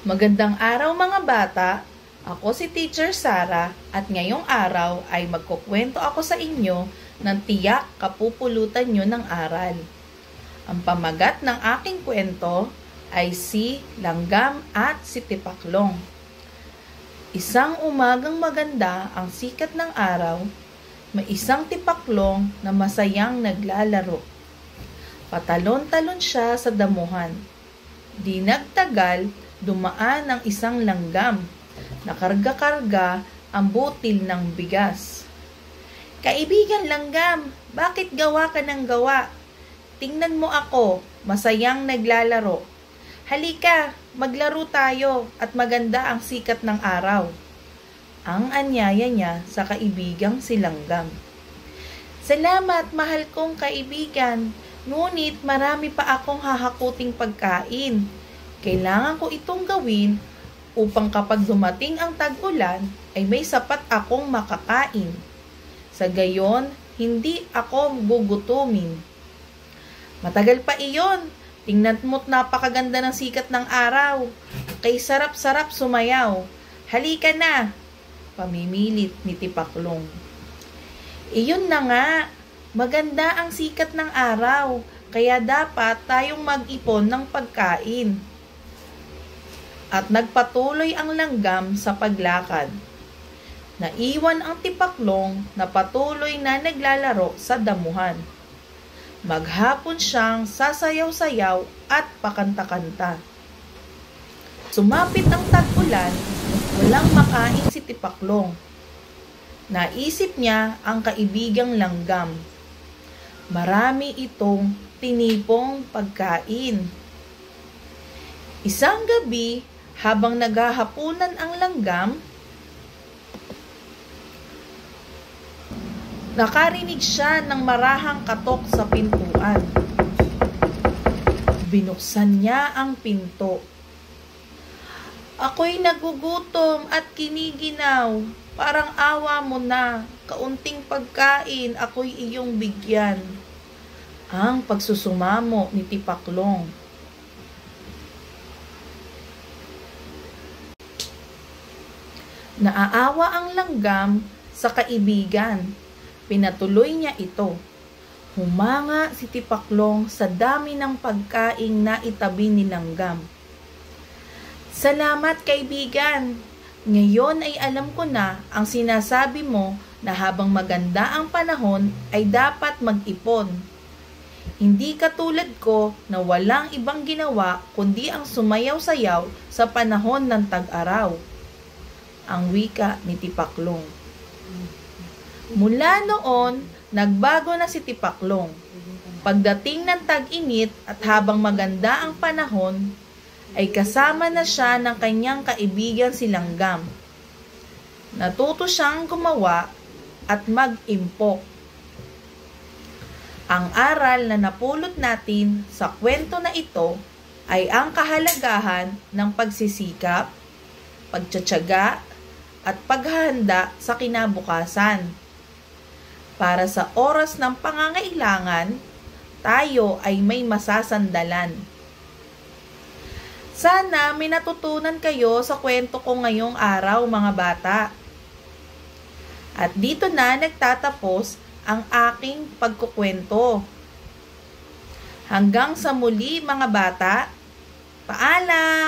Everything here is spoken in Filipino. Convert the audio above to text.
Magandang araw mga bata! Ako si Teacher Sara at ngayong araw ay magkukwento ako sa inyo ng tiyak kapupulutan nyo ng aral. Ang pamagat ng aking kwento ay si Langgam at si Tipaklong. Isang umagang maganda ang sikat ng araw, may isang tipaklong na masayang naglalaro. Patalon-talon siya sa damuhan. Di nagtagal, dumaan ang isang langgam. Nakarga-karga ang butil ng bigas. Kaibigan langgam, bakit gawa ka ng gawa? Tingnan mo ako, masayang naglalaro. Halika, maglaro tayo at maganda ang sikat ng araw. Ang anyaya niya sa kaibigang si Langgam. Salamat, mahal kong kaibigan. Ngunit marami pa akong hahakuting pagkain. Kailangan ko itong gawin upang kapag dumating ang tag-ulan ay may sapat akong makakain. Sa gayon, hindi ako gugutumin. Matagal pa iyon. Tingnan mo't napakaganda ng sikat ng araw. Kay sarap-sarap sumayaw. Halika na, pamimilit ni Tipaklong. Iyon na nga, maganda ang sikat ng araw, kaya dapat tayong mag-ipon ng pagkain. At nagpatuloy ang langgam sa paglakad. Naiwan ang Tipaklong na patuloy na naglalaro sa damuhan. Maghapon siyang sasayaw-sayaw at pakanta-kanta. Sumapit ang tag-ulan, walang makain si Tipaklong. Naisip niya ang kaibigang langgam. Marami itong tinipong pagkain. Isang gabi, habang naghahapunan ang langgam, nakarinig siya ng marahang katok sa pintuan. Binuksan niya ang pinto. Ako'y nagugutom at kiniginaw. Parang awa mo na. Kaunting pagkain ako'y iyong bigyan. Ang pagsusumamo ni Tipaklong. Naaawa ang langgam sa kaibigan. Pinatuloy niya ito. Humanga si Tipaklong sa dami ng pagkaing na itabi ni Langgam. Salamat kaibigan. Ngayon ay alam ko na ang sinasabi mo na habang maganda ang panahon ay dapat mag-ipon. Hindi katulad ko na walang ibang ginawa kundi ang sumayaw-sayaw sa panahon ng tag-araw. Ang wika ni Tipaklong. Mula noon, nagbago na si Tipaklong. Pagdating ng tag-init at habang maganda ang panahon, ay kasama na siya ng kanyang kaibigan si Langgam. Natuto siyang gumawa at mag-impok. Ang aral na napulot natin sa kwento na ito ay ang kahalagahan ng pagsisikap, pagtiyatiyaga, at paghahanda sa kinabukasan. Para sa oras ng pangangailangan, tayo ay may masasandalan. Sana may natutunan kayo sa kwento ko ngayong araw mga bata. At dito na nagtatapos ang aking pagkukwento. Hanggang sa muli mga bata, paalam!